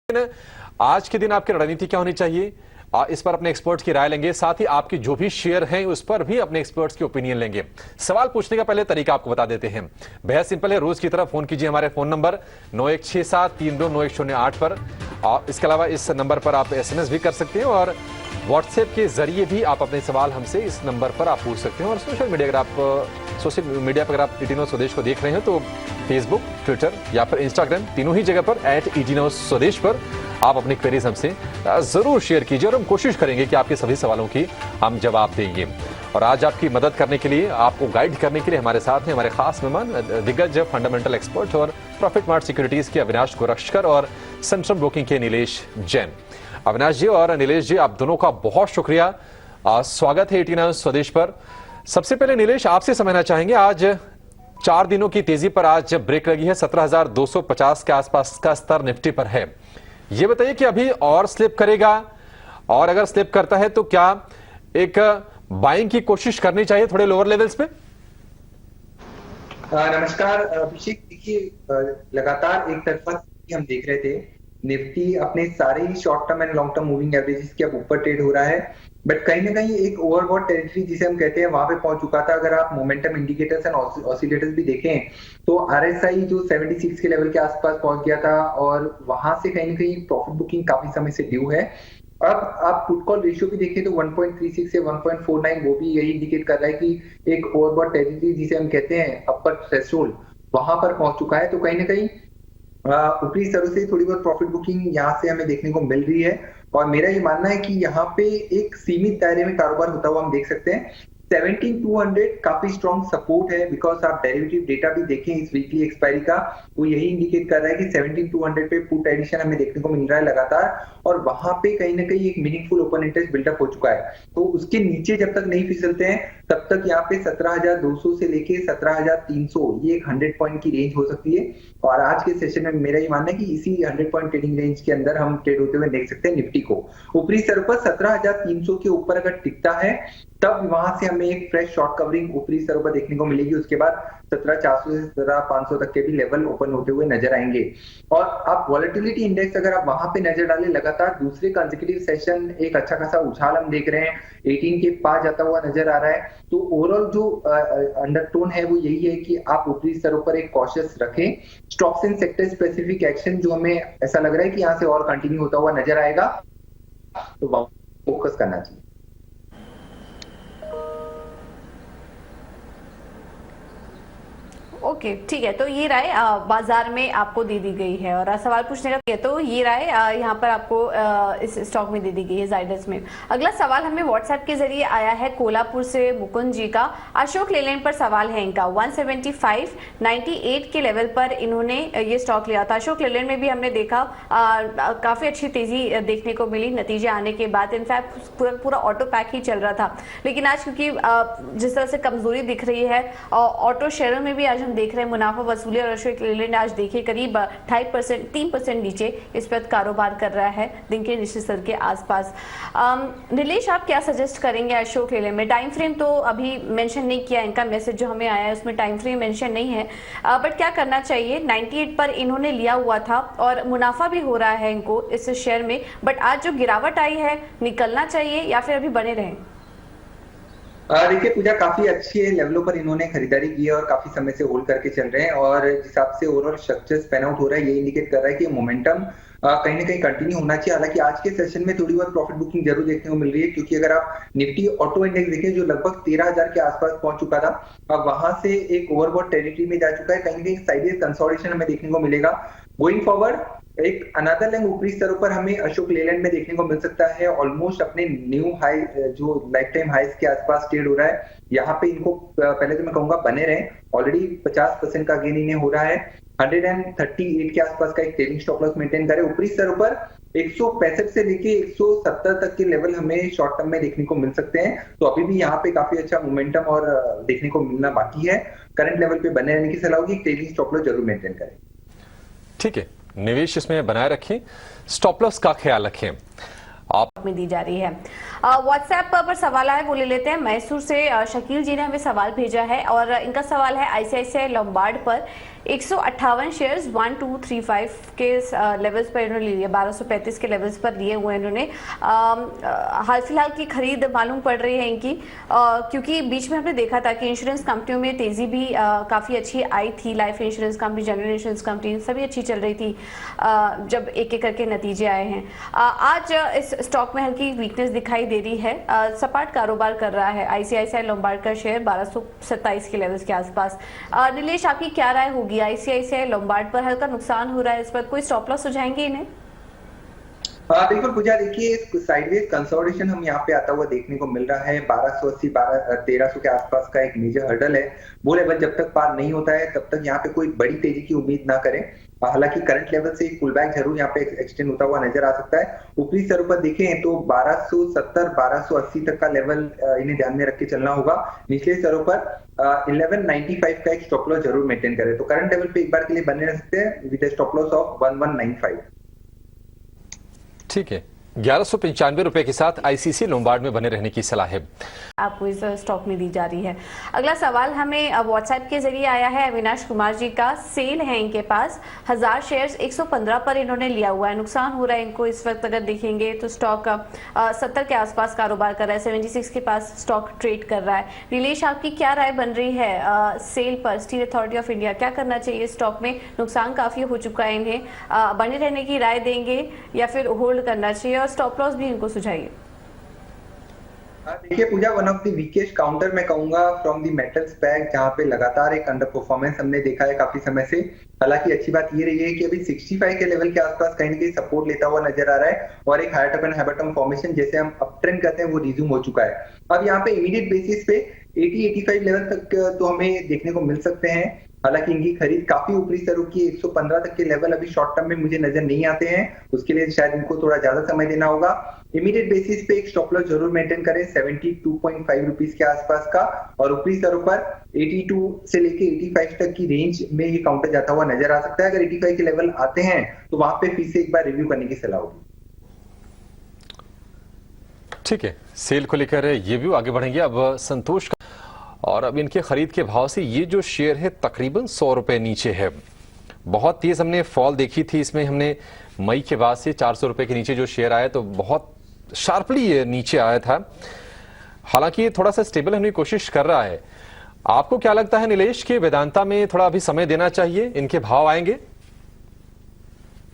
आज के दिन आपकी रणनीति क्या होनी चाहिए, इस पर अपने एक्सपर्ट्स की राय लेंगे। साथ ही आपके जो भी शेयर हैं उस पर भी अपने एक्सपर्ट्स की ओपिनियन लेंगे। सवाल पूछने का पहले तरीका आपको बता देते हैं, बेहद सिंपल है। रोज की तरह फोन कीजिए हमारे फोन नंबर 9167329108 पर। इसके अलावा इस नंबर पर आप SMS भी कर सकते हैं और व्हाट्सएप के जरिए भी आप अपने सवाल हमसे इस नंबर पर आप पूछ सकते हैं। और सोशल मीडिया पर अगर आप ET9 स्वदेश को देख रहे हैं तो फेसबुक, ट्विटर या फिर इंस्टाग्राम, तीनों ही जगह पर @ET9 स्वदेश पर आप अपनी क्वेरीज हमसे जरूर शेयर कीजिए और हम कोशिश करेंगे कि आपके सभी सवालों की हम जवाब देंगे। और आज आपकी मदद करने के लिए, आपको गाइड करने के लिए हमारे साथ हैं हमारे खास मेहमान, दिग्गज फंडामेंटल एक्सपर्ट और प्रॉफिट मार्ट सिक्योरिटीज के अविनाश गोरक्षकर और सेंट्रल ब्रोकिंग के नीलेश जैन। अविनाश जी और नीलेश जी, आप दोनों का बहुत शुक्रिया, स्वागत है ET9 स्वदेश पर। सबसे पहले नीलेश, आपसे समझना चाहेंगे, आज 4 दिनों की तेजी पर आज ब्रेक लगी है, 17,250 के आसपास का स्तर निफ्टी पर है। ये बताइए कि अभी और स्लिप करेगा, और अगर स्लिप करता है तो क्या एक बाइंग की कोशिश करनी चाहिए थोड़े लोअर लेवल्स पे? नमस्कार अभिषेक। देखिए, लगातार एक तरफा हम देख रहे थे, निफ्टी अपने सारे ही short term and long term moving averages के अब ऊपर ट्रेड हो रहा है, बट कहीं ना कहीं एक ओवरबॉट टेरिटरी जिसे हम कहते हैं वहां पे पहुंच चुका था। अगर आप मोमेंटम इंडिकेटर्स एंड ऑसिलेटर्स भी देखें तो RSI जो 76 के लेवल के आसपास पहुंच गया था और वहां से कहीं ना कहीं प्रॉफिट बुकिंग काफी समय से ड्यू है। अब आप पुट कॉल रेशियो भी देखें तो 1.36 से 1.49 वो भी यही इंडिकेट कर रहा है कि एक ओवरबॉट टेरिटरी जिसे हम कहते हैं अपर थ्रेशोल्ड वहां पर पहुंच चुका है। तो कहीं ना कहीं ऊपरी स्तरों से थोड़ी बहुत प्रॉफिट बुकिंग यहाँ से हमें देखने को मिल रही है और मेरा ये मानना है कि यहाँ पे एक सीमित दायरे में कारोबार होता हुआ हम देख सकते हैं। 17,200 काफी स्ट्रॉन्ग सपोर्ट है, बिकॉज आप डेरिवेटिव डेटा भी देखें इस वीकली एक्सपायरी का, वो यही इंडिकेट कर रहा है कि 17,200 पे पुट एडिशन हमें देखने को मिल रहा है लगातार, और वहां पे कहीं ना कहीं एक मीनिंगफुल ओपन इंटरेस्ट बिल्डअप हो चुका है। तो उसके नीचे जब तक नहीं फिसलते हैं तब तक यहाँ पे 17,200 से लेके 17,300 ये एक 100 पॉइंट की रेंज हो सकती है। और आज के सेशन में मेरा ये मानना है कि इसी 100 पॉइंट ट्रेडिंग रेंज के अंदर हम ट्रेड होते हुए देख सकते हैं निफ्टी को। ऊपरी स्तर पर 17,300 के ऊपर अगर टिकता है तब वहां से हमें एक फ्रेश शॉर्ट कवरिंग ऊपरी स्तरों पर देखने को मिलेगी। उसके बाद 17,400 से 17,500 तक के भी लेवल ओपन होते हुए नजर आएंगे। और आप वॉलेटिलिटी इंडेक्स अगर आप वहां पे नजर डालें, लगातार दूसरे कंसेक्यूटिव सेशन एक अच्छा खासा उछाल हम देख रहे हैं, 18 के पास जाता हुआ नजर आ रहा है। तो ओवरऑल जो अंडरटोन है वो यही है कि आप ऊपरी स्तरों पर एक कॉशियस रखें। Stocks in sector specific action जो हमें ऐसा लग रहा है कि यहाँ से और कंटिन्यू होता हुआ नजर आएगा, तो फोकस करना चाहिए। ओके, ठीक है। तो ये राय बाजार में आपको दे दी गई है और सवाल पूछने का तो ये राय यहाँ पर आपको इस स्टॉक में दे दी गई है जाइडस में। अगला सवाल हमें व्हाट्सएप के जरिए आया है कोल्हापुर से मुकुंद जी का। अशोक लेलैंड पर सवाल है इनका। 175.98 के लेवल पर इन्होंने ये स्टॉक लिया था। अशोक लेलैंड में भी हमने देखा काफी अच्छी तेजी देखने को मिली नतीजे आने के बाद। इनफैक्ट पूरा ऑटो पैक ही चल रहा था, लेकिन आज क्योंकि जिस तरह से कमजोरी दिख रही है ऑटो शेयरों में भी आज हम देख रहे हैं मुनाफा वसूली, और अशोक लेलैंड आज देखिए करीब 2.5% 3% नीचे इस पर कारोबार कर रहा है दिन के निश्चित स्तर के आसपास। नीलेश, आप क्या सजेस्ट करेंगे अशोक लेलैंड में? टाइम फ्रेम तो अभी मेंशन नहीं किया, इनका मैसेज जो हमें आया है उसमें टाइम फ्रेम मेंशन नहीं है, बट क्या करना चाहिए? 98 पर इन्होंने लिया हुआ था और मुनाफा भी हो रहा है इनको इस शेयर में, बट आज जो गिरावट आई है निकलना चाहिए या फिर अभी बने रहें? देखिए पूजा, काफी अच्छे लेवलों पर इन्होंने खरीदारी की है और काफी समय से होल्ड करके चल रहे हैं, और जिस हिसाब से ओवरऑल स्ट्रक्चर पैन आउट हो रहा है ये इंडिकेट कर रहा है कि मोमेंटम कहीं ना कहीं कंटिन्यू होना चाहिए। हालांकि आज के सेशन में थोड़ी बहुत प्रॉफिट बुकिंग जरूर देखने को मिल रही है, क्योंकि अगर आप निफ्टी ऑटो इंडेक्स देखें जो लगभग 13,000 के आसपास पहुंच चुका था, अब वहां से एक ओवरबॉट टेरिटरी में जा चुका है। कहीं ना कहीं साइडवेज कंसोलिडेशन हमें देखने को मिलेगा। गोइंग फॉरवर्ड एक अनदर लेंग ऊपरी स्तरों पर हमें अशोक लेलैंड में देखने को मिल सकता है। ऑलमोस्ट अपने न्यू हाई जो लाइफ टाइम हाइस के आसपास ट्रेड हो रहा है, यहाँ पे इनको पहले तो मैं कहूंगा बने रहे। ऑलरेडी 50% का गेन इन्हें हो रहा है। 138 के आसपास का एक ट्रेलिंग स्टॉप लॉस मेंटेन करें। ऊपरी स्तरों पर 165 से लेके 170 तक के लेवल हमें शॉर्ट टर्म में देखने को मिल सकते हैं। तो अभी भी यहाँ पे काफी अच्छा मोमेंटम और देखने को मिलना बाकी है। करंट लेवल पे बने रहने की सलाह होगी, ट्रेलिंग स्टॉप लॉस जरूर मेंटेन करें। ठीक है, निवेश इसमें बनाए रखें, स्टॉप लॉस का ख्याल रखें। आप में दी जा रही है। व्हाट्सएप पर सवाल आए वो ले लेते हैं। मैसूर से शकील जी ने हमें सवाल भेजा है और इनका सवाल है ICICI लोम्बार्ड पर। 158 शेयर्स 1235 के लेवल्स पर इन्होंने लिए, 1235 के लेवल्स पर लिए हुए इन्होंने। हाल फिलहाल की खरीद मालूम पड़ रही है इनकी, क्योंकि बीच में हमने देखा था कि इंश्योरेंस कंपनियों में तेजी भी काफ़ी अच्छी आई थी। Life insurance company, general insurance company सभी अच्छी चल रही थी जब एक एक करके नतीजे आए हैं। आज इस स्टॉक में हल्की वीकनेस दिखाई दे रही है। सपाट कारोबार कर रहा है आईसीआईसीआई लोम्बार्ड का शेयर 1227 के लेवल्स के आसपास। नीलेश, आपकी क्या राय होगी? आईसीआईसीआई लोम्बार्ड पर हल्का नुकसान हो रहा है, इस पर कोई स्टॉप लॉस सुझाएंगे इन्हें? बिल्कुल पूजा, देखिए साइडवेज कंसोलिडेशन हम यहाँ पे आता हुआ देखने को मिल रहा है। 1280 1300 के आसपास का एक मेजर हर्डल है। वो लेवल जब तक पार नहीं होता है तब तक यहाँ पे कोई बड़ी तेजी की उम्मीद ना करें। हालांकि करंट लेवल से एक पुल बैक जरूर यहाँ पे एक्सटेंड होता हुआ नजर आ सकता है। ऊपरी स्तरों पर देखें तो 1270 1280 तक का लेवल इन्हें ध्यान में रख के चलना होगा। निचले स्तरों पर 1195 का एक स्टॉप लॉस जरूर मेंटेन करें। तो करंट लेवल पे एक बार के लिए बने रह सकते हैं विद स्टॉप लॉस ऑफ 1195। ठीक है, 1195 रुपए के साथ आईसीसी लोम्बार्ड में बने रहने की सलाह है आपको इस स्टॉक में दी जा रही है। अगला सवाल हमें व्हाट्सएप के जरिए आया है। अविनाश कुमार जी का सेल है इनके पास, 1000 शेयर्स 115 पर इन्होंने लिया हुआ है। नुकसान हो रहा है इनको इस वक्त। अगर देखेंगे तो स्टॉक 70 के आसपास कारोबार कर रहा है, 76 के पास स्टॉक ट्रेड कर रहा है। नीलेश, आपकी क्या राय बन रही है सेल पर? स्टील अथॉरिटी ऑफ इंडिया क्या करना चाहिए स्टॉक में? नुकसान काफी हो चुका है इन्हें, बने रहने की राय देंगे या फिर होल्ड करना चाहिए? और स्टॉप लॉस भी इनको सुझाइए। देखिए Pooja, one of the weakest counter मैं कहूंगा फ्रॉम द मेटल्स बैग, जहां पे लगातार एक अंडर परफॉर्मेंस हमने देखा है काफी समय से। हालांकि अच्छी बात ये रही है कि अभी 65 के लेवल के आसपास कहीं ना कहीं सपोर्ट लेता हुआ नजर आ रहा है और एक higher top and higher bottom formation जैसे हम अप ट्रेंड कहते हैं वो रिज्यूम हो चुका है। अब यहाँ पे इमीडिएट बेसिस पे 80-85 लेवल तक तो हमें देखने को मिल सकते हैं। हालांकि इनकी खरीद काफी ऊपरी स्तरों की 115 तक के लेवल अभी शॉर्ट टर्म में मुझे नजर नहीं आते हैं। उसके लिए शायद इनको थोड़ा ज्यादा समय देना होगा। इमीडिएट बेसिस पे एक स्टॉप लॉस जरूर मेंटेन करें 72.5 रुपीस के आसपास का, और ऊपरी स्तरों पर 82 से लेके 85 तक की रेंज में ये काउंटर जाता हुआ नजर आ सकता है। अगर 85 के लेवल आते हैं तो वहां पे फिर से एक बार रिव्यू करने की सलाह होगी। ठीक है, सेल को लेकर ये भी आगे बढ़ेंगे। अब संतोष का, और अब इनके खरीद के भाव से ये जो शेयर है तकरीबन 100 रुपए नीचे है। बहुत तेज हमने फॉल देखी थी इसमें, हमने मई के बाद से 400 रुपए के नीचे जो शेयर आया तो बहुत शार्पली ये नीचे आया था। हालांकि ये थोड़ा सा स्टेबल होने की कोशिश कर रहा है। आपको क्या लगता है नीलेश कि वेदांता में थोड़ा अभी समय देना चाहिए, इनके भाव आएंगे?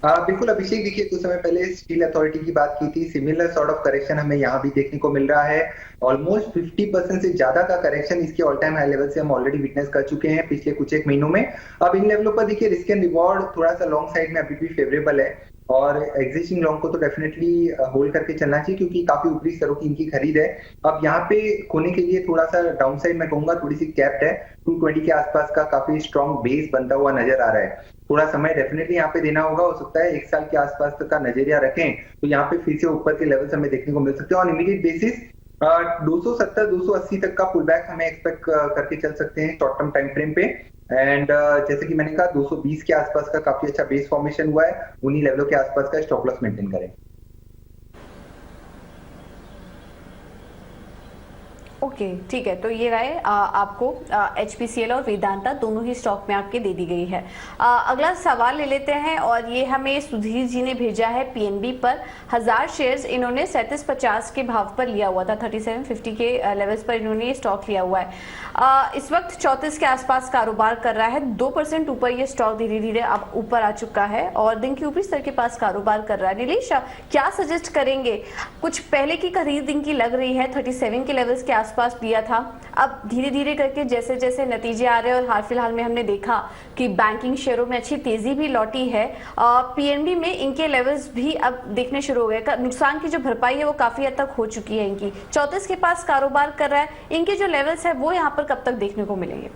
बिल्कुल अभिषेक, देखिए कुछ समय पहले स्टील अथॉरिटी की बात की थी। सिमिलर सॉर्ट ऑफ करेक्शन हमें यहाँ भी देखने को मिल रहा है। ऑलमोस्ट 50% से ज्यादा का करेक्शन इसके ऑल टाइम हाई लेवल से हम ऑलरेडी विटनेस कर चुके हैं पिछले कुछ एक महीनों में। अब इन लेवलों पर देखिए रिस्क एंड रिवॉर्ड थोड़ा सा लॉन्ग साइड में अभी भी फेवरेबल है और एग्जिस्टिंग लॉन्ग को तो डेफिनेटली होल्ड करके चलना चाहिए क्योंकि काफी ऊपरी स्तरों की इनकी खरीद है। अब यहाँ पे खोने के लिए थोड़ा सा डाउन साइड मैं कहूंगा थोड़ी सी कैप्ट है। 220 के आसपास का काफी स्ट्रॉन्ग बेस बनता हुआ नजर आ रहा है। थोड़ा समय डेफिनेटली यहाँ पे देना होगा। हो सकता है 1 साल के आसपास तक का नजरिया रखें तो यहाँ पे फिर से ऊपर के लेवल्स हमें देखने को मिल सकते हैं। ऑन इमीडिएट बेसिस 270-280 तक का पुल बैक हमें एक्सपेक्ट करके चल सकते हैं शॉर्ट टर्म टाइम फ्रेम पे। एंड जैसे कि मैंने कहा 220 के आसपास का काफी अच्छा बेस फॉर्मेशन हुआ है। उन्हीं लेवलों के आसपास का स्टॉप लॉस मेंटेन करें। ओके, ठीक है। तो ये राय आपको HPCL और वेदांता दोनों ही स्टॉक में आपके दे दी गई है। अगला सवाल ले लेते हैं और ये हमें सुधीर जी ने भेजा है PNB पर। 1000 शेयर्स इन्होंने 3750 के भाव पर लिया हुआ था, 3750 के लेवल्स पर इन्होंने ये स्टॉक लिया हुआ है। इस वक्त 34 के आसपास कारोबार कर रहा है। 2% ऊपर ये स्टॉक धीरे धीरे अब ऊपर आ चुका है और दिन के ऊपरी स्तर के पास कारोबार कर रहा है। नीलेश, क्या सजेस्ट करेंगे? कुछ पहले की खरीद इनकी लग रही है, 37 के लेवल्स के आसपास दिया था। अब धीरे धीरे करके जैसे जैसे नतीजे आ रहे हैं और हाल फिलहाल में हमने देखा कि बैंकिंग शेयरों में अच्छी तेजी भी लौटी है। PNB में इनके लेवल्स भी अब देखने शुरू हो गए। नुकसान की जो भरपाई है वो काफी हद तक हो चुकी है इनकी। 34 के पास कारोबार कर रहा है। इनके जो लेवल्स है वो यहाँ पर कब तक देखने को मिलेंगे?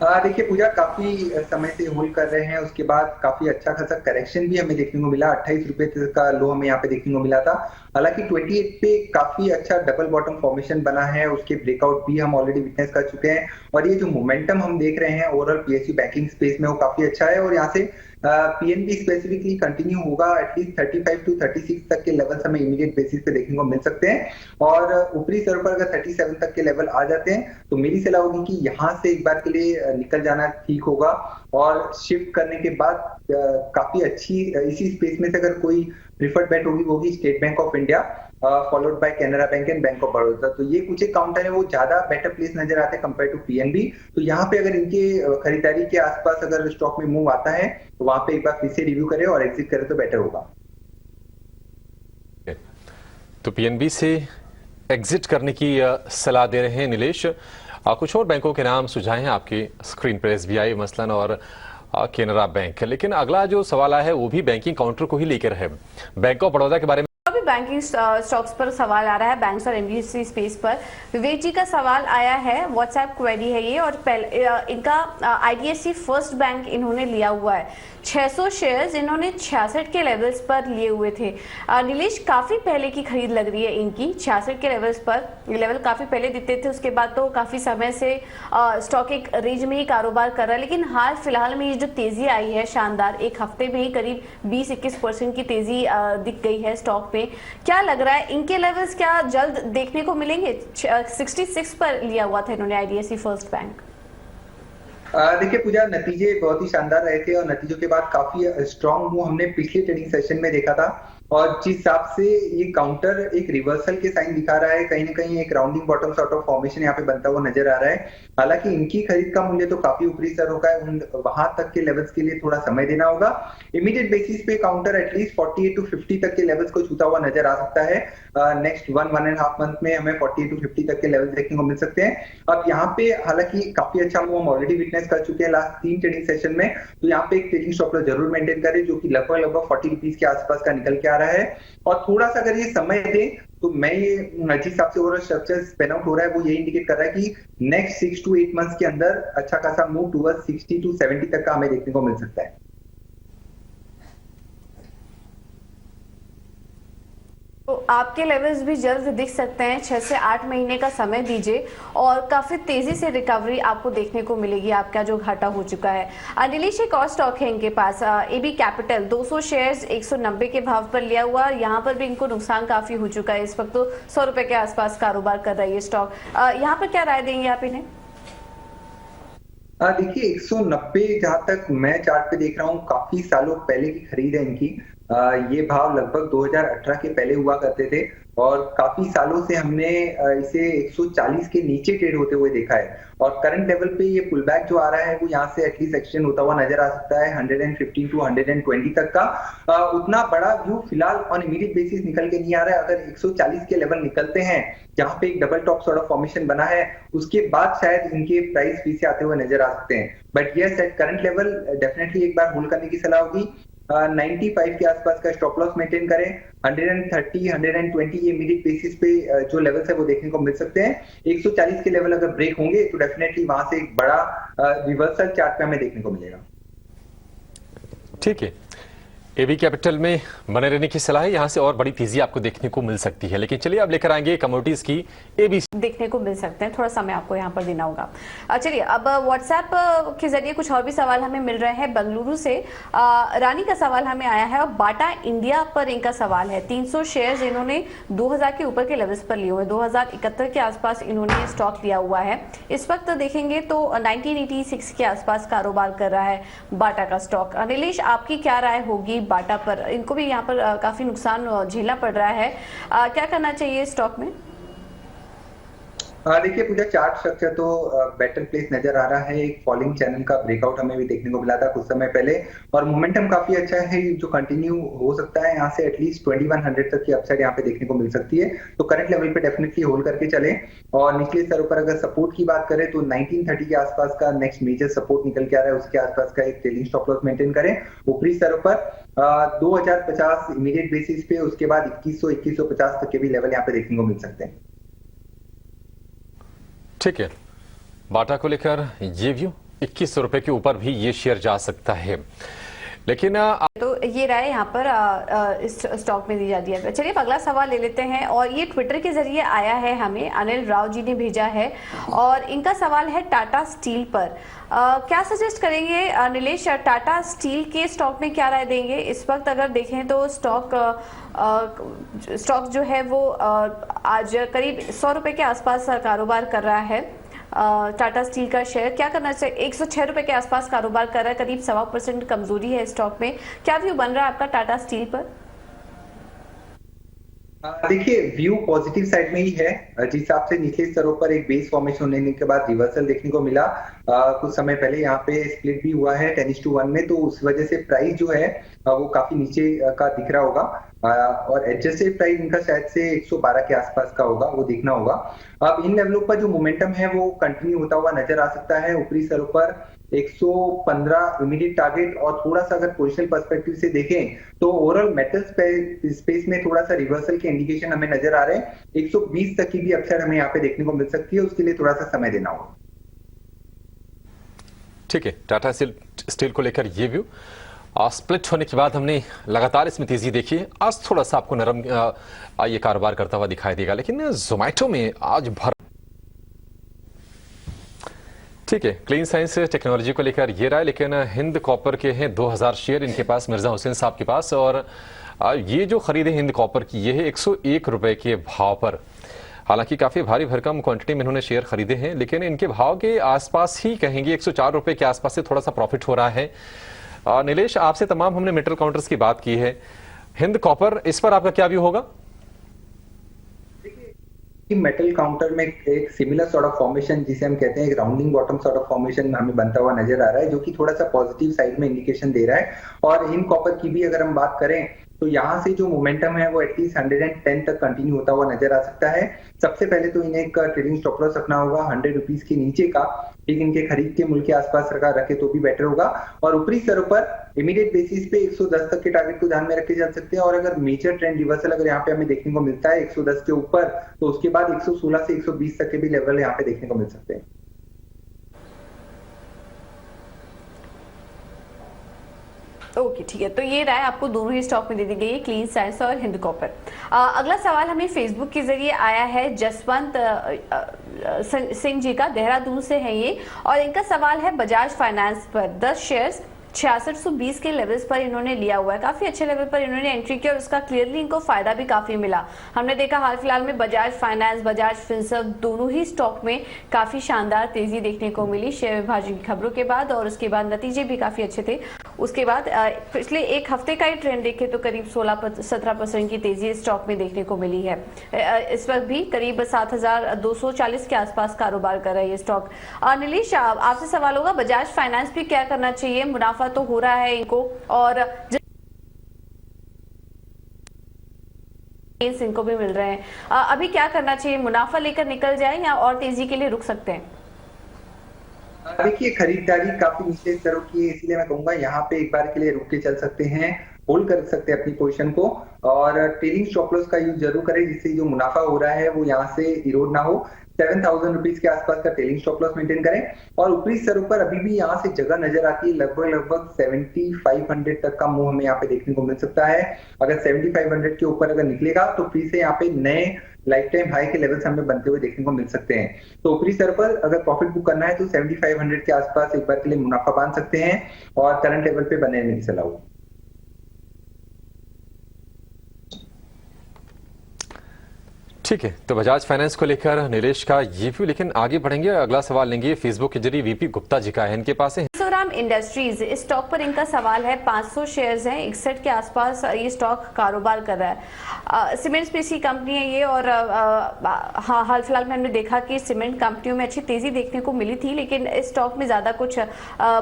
देखिए पूजा, काफी समय से होल्ड कर रहे हैं। उसके बाद काफी अच्छा खासा करेक्शन भी हमें देखने को मिला। 28 रुपए तक का लो हमें यहाँ पे देखने को मिला था। हालांकि 28 पे काफी अच्छा डबल बॉटम फॉर्मेशन बना है। उसके ब्रेकआउट भी हम ऑलरेडी विटनेस कर चुके हैं और ये जो मोमेंटम हम देख रहे हैं ओवरऑल PSU बैंकिंग स्पेस में वो काफी अच्छा है और यहाँ से पीएनबी स्पेसिफिकली कंटिन्यू होगा, एटलीस्ट 35 टू 36 तक के लेवल्स हमें इमीडिएट बेसिस पे देखने को मिल सकते हैं। और ऊपरी स्तर पर अगर 37 तक के लेवल आ जाते हैं तो मेरी सलाह होगी कि यहाँ से एक बार के लिए निकल जाना ठीक होगा। और शिफ्ट करने के बाद काफी अच्छी इसी स्पेस में से अगर कोई प्रिफर्ड बेट होगी state bank of India followed by Canara bank and bank of Baroda. तो ये कुछ एक काउंटर है वो ज्यादा बेटर प्लेस नजर आते हैं कंपेयर टू पीएनबी। तो यहाँ पे अगर इनके खरीदारी के आसपास अगर स्टॉक में मूव आता है तो वहां पे एक बार फिर से रिव्यू करें और एग्जिट करें तो बेटर होगा। तो पीएनबी से एग्जिट करने की सलाह दे रहे हैं नीलेश। कुछ और बैंकों के नाम सुझाए हैं आपकी स्क्रीन पर, एसबीआई मसलन और केनरा बैंक। लेकिन अगला जो सवाल आया है वो भी बैंकिंग काउंटर को ही लेकर है। बैंक ऑफ बड़ौदा के बारे में अभी बैंकिंग स्टॉक्स पर सवाल आ रहा है, बैंक्स और एनबीएफसी स्पेस पर। विवेक जी का सवाल आया है, व्हाट्सएप क्वेरी है ये, और इनका आईडीएफसी फर्स्ट बैंक इन्होंने लिया हुआ है। 600 शेयर्स इन्होंने 66 के लेवल्स पर लिए हुए थे। नीलेश, काफी पहले की खरीद लग रही है इनकी, 66 के लेवल्स पर। ये लेवल काफी पहले दिखते थे, उसके बाद तो काफी समय से स्टॉक एक रेंज में ही कारोबार कर रहा है। लेकिन हाल फिलहाल में ये जो तेजी आई है शानदार, एक हफ्ते में ही करीब 20-21% की तेजी दिख गई है स्टॉक में। क्या लग रहा है इनके लेवल्स क्या जल्द देखने को मिलेंगे? 66 पर लिया हुआ था इन्होंने आईडीएफसी फर्स्ट बैंक। देखिए पूजा, नतीजे बहुत ही शानदार रहे थे और नतीजों के बाद काफी स्ट्रॉन्ग मूव हमने पिछले ट्रेडिंग सेशन में देखा था। और जिस हिसाब से ये काउंटर एक रिवर्सल के साइन दिखा रहा है, कहीं ना कहीं एक rounding bottom sort of formation यहाँ पे बनता हुआ नजर आ रहा है। हालांकि इनकी खरीद का मूल्य तो काफी ऊपरी स्तर होगा है, वहां तक के लेवल्स के लिए थोड़ा समय देना होगा। इमीडिएट बेसिस पे काउंटर एटलीस्ट 48 टू 50 तक के लेवल्स को छूता हुआ नजर आ सकता है। नेक्स्ट 1.5 मंथ में हमें 48 टू 50 तक के लेवल्स देखने को मिल सकते हैं। अब यहाँ पे हालांकि काफी अच्छा मूव हम ऑलरेडी विटनेस कर चुके हैं लास्ट 3 ट्रेडिंग सेशन में। तो यहाँ पे एक ट्रेडिंग स्टॉप लॉस जरूर मेंटेन करें जो कि लगभग 40 रुपीज के आसपास का निकल के आ रहा है। और थोड़ा सा अगर ये समय दे तो मैं ये जिस हिसाब से ओवरऑल स्ट्रक्चर स्पेन आउट हो रहा है वो ये इंडिकेट कर रहा है कि नेक्स्ट 6 टू 8 मंथ्स के अंदर अच्छा खासा मूव टुवर्ड्स 60 टू 70 तक का हमें देखने को मिल सकता है। तो आपके लेवल्स भी जल्द दिख सकते हैं। 6 से 8 महीने का समय दीजिए और काफी तेजी से रिकवरी आपको देखने को मिलेगी, आपका जो घाटा हो चुका है। नीलेश, एक और स्टॉक है इनके पास, एबी कैपिटल, 200 शेयर्स 190 के भाव पर लिया हुआ। यहाँ पर भी इनको नुकसान काफी हो चुका है, इस वक्त तो 100 रुपए के आसपास कारोबार कर रहा है ये स्टॉक। यहाँ पर क्या राय देंगे आप इन्हें? देखिए 190 जहां तक मैं चार्ट पे देख रहा हूँ काफी सालों पहले की खरीद है इनकी। ये भाव लगभग 2018 के पहले हुआ करते थे और काफी सालों से हमने इसे 140 के नीचे ट्रेड होते हुए देखा है। और करंट लेवल पे ये पुल बैक जो आ रहा है वो यहाँ से एटलीस्ट एक्सटेंड होता हुआ नजर आ सकता है 115 टू 120 तक का। उतना बड़ा व्यू फिलहाल ऑन इमीडिएट बेसिस निकल के नहीं आ रहा है। अगर 140 के लेवल निकलते हैं जहाँ पे एक double top sort of formation बना है, उसके बाद शायद इनके प्राइस फिर से आते हुए नजर आ सकते हैं। But yes, at current level definitely एक बार होल्ड करने की सलाह होगी। 95 के आसपास का स्टॉप लॉस मेंटेन करें। 130, 120 ये इमीडिएट बेसिस पे जो लेवल्स है वो देखने को मिल सकते हैं। 140 के लेवल अगर ब्रेक होंगे तो डेफिनेटली वहां से एक बड़ा रिवर्सल चार्ट पे हमें देखने को मिलेगा। ठीक है, एबी कैपिटल में बने रहने की सलाह है, यहाँ से और बड़ी तेजी आपको देखने को मिल सकती है। लेकिन चलिए अब लेकर आएंगे कमोडिटीज की एबीसी देखने को मिल सकते हैं, थोड़ा समय आपको यहाँ पर देना होगा। चलिए अब व्हाट्सएप के जरिए कुछ और भी सवाल हमें मिल रहे हैं। बेंगलुरु से रानी का सवाल हमें आया है और बाटा इंडिया पर इनका सवाल है। 300 शेयर्स इन्होंने 2000 के ऊपर के लेवल्स पर लिए हुए, 2071 के आसपास इन्होंने स्टॉक लिया हुआ है। इस वक्त देखेंगे तो 1986 के आसपास कारोबार कर रहा है बाटा का स्टॉक। नीलेश, आपकी क्या राय होगी बाटा पर? इनको भी यहाँ पर काफी नुकसान झेलना पड़ रहा है, क्या करना चाहिए स्टॉक में? देखिए पूजा, चार्ट स्ट्रक्चर तो बेटर प्लेस नजर आ रहा है। एक फॉलिंग चैनल का ब्रेकआउट हमें भी देखने को मिला था कुछ समय पहले और मोमेंटम काफी अच्छा है जो कंटिन्यू हो सकता है। यहाँ से एटलीस्ट 2100 तक की अपसाइड यहाँ पे देखने को मिल सकती है। तो करंट लेवल पे डेफिनेटली होल्ड करके चले। और निचले स्तरों पर अगर सपोर्ट की बात करें तो 1930 के आसपास का नेक्स्ट मेजर सपोर्ट निकल के आ रहा है, उसके आसपास का एक ट्रेलिंग स्टॉप लॉस मेंटेन करें। ऊपरी स्तरों पर 2050 इमीडिएट बेसिस पे, उसके बाद 2100-2150 तक के भी लेवल यहाँ पे देखने को मिल सकते हैं। ठीक है, बाटा को लेकर ये व्यू 2100 रुपए के ऊपर भी ये शेयर जा सकता है। लेकिन तो ये राय यहाँ पर इस स्टॉक में दी जाती है। चलिए अब अगला सवाल ले लेते हैं और ये ट्विटर के जरिए आया है, हमें अनिल राव जी ने भेजा है और इनका सवाल है टाटा स्टील पर। क्या सजेस्ट करेंगे नीलेश, टाटा स्टील के स्टॉक में क्या राय देंगे? इस वक्त अगर देखें तो स्टॉक जो है वो आज करीब 100 रुपए के आसपास कारोबार कर रहा है। टाटा स्टील का शेयर क्या करना चाहिए? 106 रुपए के आसपास कारोबार कर रहा है, करीब 1.25% कमजोरी है स्टॉक में। क्या व्यू बन रहा है आपका टाटा स्टील पर? देखिए, व्यू पॉजिटिव साइड में ही है। जिस हिसाब से निचले स्तरों पर एक बेस फॉर्मेशन होने के बाद रिवर्सल देखने को मिला, कुछ समय पहले यहाँ पे स्प्लिट भी हुआ है 10:1 में, तो उस वजह से प्राइस जो है वो काफी नीचे का दिख रहा होगा और एडजस्टेड प्राइस इनका शायद से 112 के आसपास का होगा, वो देखना होगा। अब इन लेवलों पर जो मोमेंटम है वो कंटिन्यू होता हुआ नजर आ सकता है। ऊपरी स्तरों पर 115 इमीडिएट टारगेट और थोड़ा सा अगर पोजिशनल पर्सपेक्टिव से देखें तो ओवरऑल मेटल स्पेस में थोड़ा सा रिवर्सल के इंडिकेशन हमें नजर आ रहे हैं। 120 तक की भी अपसाइड हमें यहाँ पे देखने को मिल सकती है, उसके लिए थोड़ा सा समय देना होगा। ठीक है, टाटा स्टील को लेकर ये व्यू। स्प्लिट होने के बाद हमने लगातार इसमें तेजी देखी है। आज थोड़ा सा आपको नरम ये कारोबार करता हुआ दिखाई देगा, लेकिन जोमैटो में आज भर। ठीक है, क्लीन साइंस टेक्नोलॉजी को लेकर ये रहा, लेकिन हिंद कॉपर के हैं 2000 शेयर इनके पास, मिर्जा हुसैन साहब के पास, और ये जो खरीदे हिंद कॉपर की ये है 101 रुपए के भाव पर। हालांकि काफी भारी भरकम क्वांटिटी में इन्होंने शेयर खरीदे हैं, लेकिन इनके भाव के आसपास ही कहेंगे 104 रुपए के आसपास से थोड़ा सा प्रॉफिट हो रहा है। नीलेश, आपसे तमाम हमने मेटल काउंटर्स की बात की है, हिंद कॉपर इस पर आपका क्या व्यू होगा? मेटल काउंटर में एक सिमिलर सॉर्ट ऑफ फॉर्मेशन जिसे हम कहते हैं एक rounding bottom sort of formation हमें बनता हुआ नजर आ रहा है, जो कि थोड़ा सा पॉजिटिव साइड में इंडिकेशन दे रहा है। और इन कॉपर की भी अगर हम बात करें तो यहाँ से जो मोमेंटम है वो एटलीस्ट 110 तक कंटिन्यू होता हुआ नजर आ सकता है। सबसे पहले तो इन्हें एक ट्रेडिंग स्टॉप लॉस रखना होगा 100 रुपीज के नीचे का, ठीक इनके खरीद के मूल्य के आसपास रखे तो भी बेटर होगा। और ऊपरी स्तरों पर इमीडिएट बेसिस पे 110 तक के टारगेट को ध्यान में रखे जा सकते हैं, और अगर मेजर ट्रेंड रिवर्सल अगर यहाँ पे हमें देखने को मिलता है 110 के ऊपर, तो उसके बाद 116 से 120 तक के भी लेवल यहाँ पे देखने को मिल सकते हैं। ओके, ठीक है, तो ये राय आपको दोनों ही स्टॉक में दे दी गई है, क्लीन साइंस और हिंद कॉपर। अगला सवाल हमें फेसबुक के जरिए आया है जसवंत सिंह जी का, देहरादून से है ये, और इनका सवाल है बजाज फाइनेंस पर 10 शेयर्स 6620 के लेवल्स पर इन्होंने लिया हुआ है। काफी अच्छे लेवल पर इन्होंने एंट्री की और उसका क्लियरली इनको फायदा भी काफी मिला। हमने देखा हाल फिलहाल में बजाज फाइनेंस, बजाज फिनसर्व दोनों ही स्टॉक में काफी शानदार तेजी देखने को मिली शेयर विभाजन की खबरों के बाद, और उसके बाद नतीजे भी काफी अच्छे थे। उसके बाद पिछले एक हफ्ते का ही ट्रेंड देखे तो करीब 16-17% की तेजी स्टॉक में देखने को मिली है। इस वक्त भी करीब 7240 के आसपास कारोबार कर रहा है ये स्टॉक। नीलेश, आपसे सवाल होगा बजाज फाइनेंस भी क्या करना चाहिए? मुनाफा तो हो रहा है इनको और इनको भी मिल रहे हैं, अभी क्या करना चाहिए? मुनाफा लेकर निकल जाए या और तेजी के लिए रुक सकते हैं? देखिए, खरीदारी काफी निचले स्तरों की है, इसलिए मैं कहूंगा यहाँ पे एक बार के लिए रुक के चल सकते हैं, होल्ड कर सकते हैं अपनी पोजीशन को, और ट्रेडिंग स्टॉप लॉस का यूज जरूर करें जिससे जो मुनाफा हो रहा है वो यहाँ से इरोड ना हो। 7000 रुपीज के आसपास का ट्रेडिंग स्टॉप लॉस मेंटेन करें, और ऊपरी स्तरों पर अभी भी यहाँ से जगह नजर आती है, लगभग 7500 तक का मूव हमें यहाँ पे देखने को मिल सकता है। अगर 7500 के ऊपर अगर निकलेगा तो फिर से यहाँ पे नए लाइफ टाइम हाई के लेवल्स हमें बनते हुए देखने को मिल सकते हैं। तो ऊपरी स्तर पर अगर प्रॉफिट बुक करना है तो 7500 के आसपास एक बार के लिए मुनाफा बांध सकते हैं, और करंट लेवल पे बने रहने की सलाह होगी। ठीक है, तो बजाज फाइनेंस को लेकर नीलेश का ये व्यू, लेकिन आगे बढ़ेंगे। अगला सवाल लेंगे फेसबुक के जरिए वीपी गुप्ता जी का है, इनके पास है राम इंडस्ट्रीज। इस स्टॉक पर इनका सवाल है, 500 शेयर्स हैं, 61 के आसपास ये स्टॉक कारोबार कर रहा है। सीमेंट स्पेस की कंपनी है ये, और हाँ, हाल फिलहाल में हमने देखा कि सीमेंट कंपनियों में अच्छी तेजी देखने को मिली थी, लेकिन इस स्टॉक में ज्यादा कुछ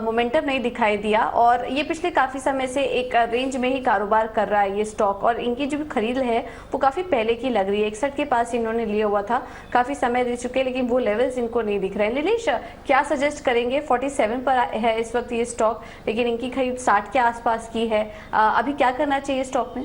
मोमेंटम नहीं दिखाई दिया, और ये पिछले काफी समय से एक रेंज में ही कारोबार कर रहा है ये स्टॉक, और इनकी जो खरीद है वो काफी पहले की लग रही है। 61 के पास इन्होंने लिया हुआ था, काफी समय दे चुके, लेकिन वो लेवल्स इनको नहीं दिख रहे हैं। नीलेश, क्या सजेस्ट करेंगे? 47 पर है इस वक्त ये स्टॉक, लेकिन इनकी खरीद 60 के आसपास की है, अभी क्या करना चाहिए स्टॉक में?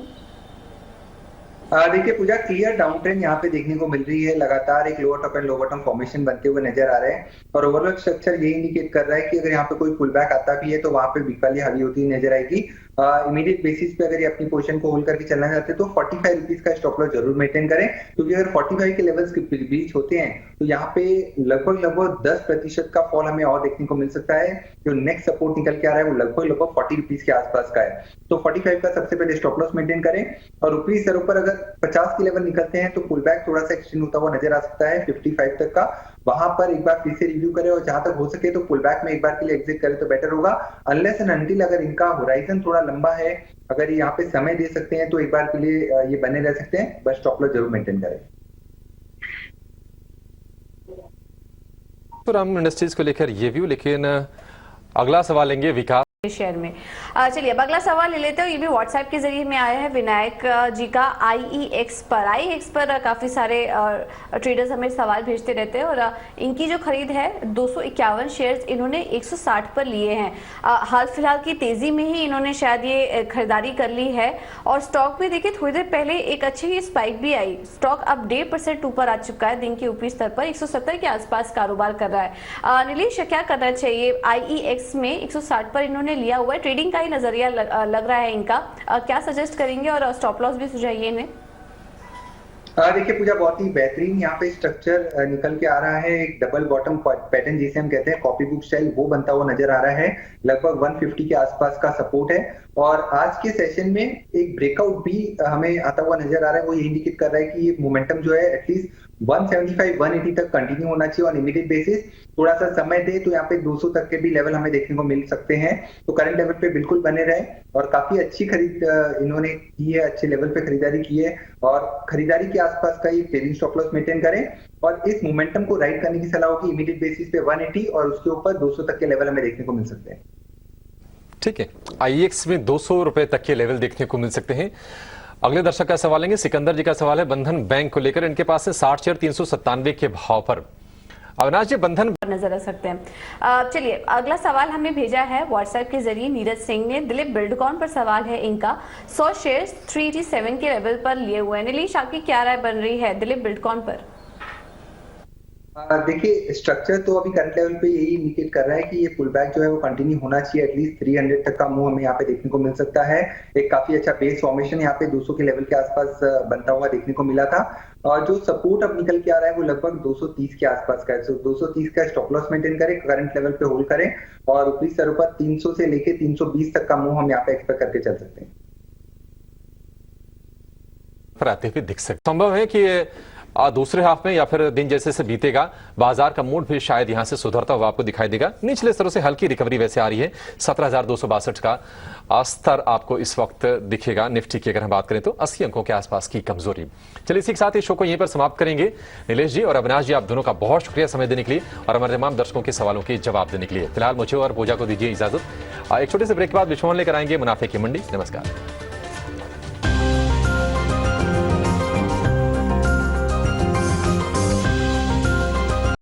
देखिए पूजा, क्लियर डाउन ट्रेंड यहाँ पे देखने को मिल रही है, लगातार एक lower top and lower bottom formation बनते हुए नजर आ रहे हैं, और ओवरऑल स्ट्रक्चर ये इंडिकेट कर रहा है कि अगर यहाँ पे कोई पुल बैक आता भी है तो वहां पे वीक वाली हावी होती नजर आएगी। इमीडिएट बेसिस पे अगर ये अपनी पोजीशन को होल्ड करके चलना चाहते हैं तो 45 रुपीज का स्टॉप लॉस जरूर मेंटेन करें, क्योंकि अगर 45 के लेवल्स ब्रीच होते हैं तो यहाँ पे लगभग 10% का फॉल हमें और देखने को मिल सकता है। जो नेक्स्ट सपोर्ट निकल के आ रहा है वो लगभग 40 रुपीज के आसपास का है, तो 45 का सबसे पहले स्टॉप लॉस मेंटेन करें। और रुपीज स्तरों पर अगर 50 के लेवल निकलते हैं तो पुल बैक थोड़ा सा एक्सटेंड होता हुआ नजर आ सकता है 55 तक का, वहां पर एक बार फिर से रिव्यू करें और जहां तक हो सके तो पुल बैक में एक बार के लिए एग्जिट करें तो बेटर होगा। अनलेस एंड अनटिल अगर इनका होराइजन थोड़ा लंबा है, अगर यहाँ पे समय दे सकते हैं तो एक बार के लिए ये बने रह सकते हैं, बस स्टॉप लॉस जरूर मेंटेन करें। तो राम इंडस्ट्रीज को लेकर ये व्यू, लेकिन अगला सवाल लेंगे विकास शेयर में। चलिए अब अगला सवाल ले लेते हो, ये भी व्हाट्सएप के जरिए में आया है विनायक जी का। आईईएक्स पर काफी सारे ट्रेडर्स हमें सवाल भेजते रहते हैं और इनकी जो खरीद है 251 शेयर्स इन्होंने 160 पर लिए हैं। हाल फिलहाल की तेजी में ही इन्होंने शायद ये खरीदारी कर ली है और स्टॉक में देखिए थोड़ी देर पहले एक अच्छी स्पाइक भी आई, स्टॉक अब 1.5% ऊपर आ चुका है, दिन के ऊपरी स्तर पर 170 के आसपास कारोबार कर रहा है। नीलेश क्या करना चाहिए? आईईएक्स में 160 पर इन्होंने लिया हुआ है, ट्रेडिंग का ही नजरिया लग रहा है इनका, क्या सजेस्ट करेंगे और स्टॉप लॉस भी सुझाइए इन्हें। देखिए पूजा, बहुत ही बेहतरीन यहाँ पे स्ट्रक्चर निकल के आ रहा है, एक डबल बॉटम पैटर्न जिसे हम कहते हैं कॉपी बुक स्टाइल, वो बनता हुआ नजर आ रहा है। लगभग 150 के आसपास का सपोर्ट है और आज के सेशन में एक ब्रेकआउट भी हमें आता हुआ नजर आ रहा है। वो ये इंडिकेट कर रहा है कि ये मोमेंटम जो है एटलीस्ट 175 180 तक कंटिन्यू होना चाहिए और इमीडिएट बेसिस। थोड़ा सा समय दे तो यहाँ पे 200 तक के भी लेवल हमें देखने को मिल सकते हैं, तो करंट लेवल पे बिल्कुल बने रहे। और काफी अच्छी खरीद इन्होंने की है, अच्छे लेवल पे खरीदारी की है और खरीदारी के आसपास का ये ट्रेडिंग स्टॉप लॉस मेंटेन करें और इस मोमेंटम को राइड करने की सलाह होगी। इमीडिएट बेसिस पे 180 और उसके ऊपर 200 तक के लेवल हमें देखने को मिल सकते हैं। ठीक है, आईएक्स में 200 रुपए तक के लेवल देखने को मिल सकते हैं। अगले दर्शक का सवाल लेंगे, सिकंदर जी का सवाल है बंधन बैंक को लेकर, इनके पास है 60 शेयर 397 के भाव पर। अविनाश जी, बंधन नजर आ सकते हैं। चलिए अगला सवाल हमें भेजा है व्हाट्सएप के जरिए नीरज सिंह ने, दिलीप बिल्डकॉन पर सवाल है इनका। 100 शेयर 387 के लेवल पर लिए हुए हैं। नीलेश आपकी क्या राय बन रही है दिलीप बिल्डकॉन पर? देखिए स्ट्रक्चर तो अभी करंट लेवल पे यही इंडिकेट कर रहा है कि ये पुल बैक जो है वो कंटिन्यू होना चाहिए। एटलीस्ट 300 तक का मूव हमें यहाँ पे देखने को मिल सकता है। एक काफी अच्छा बेस फॉर्मेशन यहाँ पे 200 के लेवल के आसपास बनता हुआ देखने को मिला था और जो सपोर्ट अब निकल के आ रहा है वो लगभग 230 के आसपास का है। सो 230 का स्टॉप लॉस मेंटेन करें, करंट लेवल पे होल्ड करें और ऊपरी स्तरों पर 300 से लेके 320 तक का मूव हम यहाँ पे एक्सपेक्ट करके चल सकते हैं। आते हुए दिख सकते, संभव है कि दूसरे हाफ में या फिर दिन जैसे से बीतेगा बाजार का मूड भी शायद यहां से सुधरता हुआ आपको दिखाई देगा। निचले स्तरों से हल्की रिकवरी वैसे आ रही है, 17,262 का स्तर आपको इस वक्त दिखेगा। निफ्टी की अगर हम बात करें तो 80 अंकों के आसपास की कमजोरी। चलिए इसी के साथ इस शो को यहीं पर समाप्त करेंगे। नीलेश जी और अविनाश जी, आप दोनों का बहुत शुक्रिया समय देने के लिए और हमारे तमाम दर्शकों के सवालों के जवाब देने के लिए। फिलहाल मुझे और पूजा को दीजिए इजाजत। एक छोटे से ब्रेक के बाद विश्वास लेकर आएंगे मुनाफे की मंडी। नमस्कार।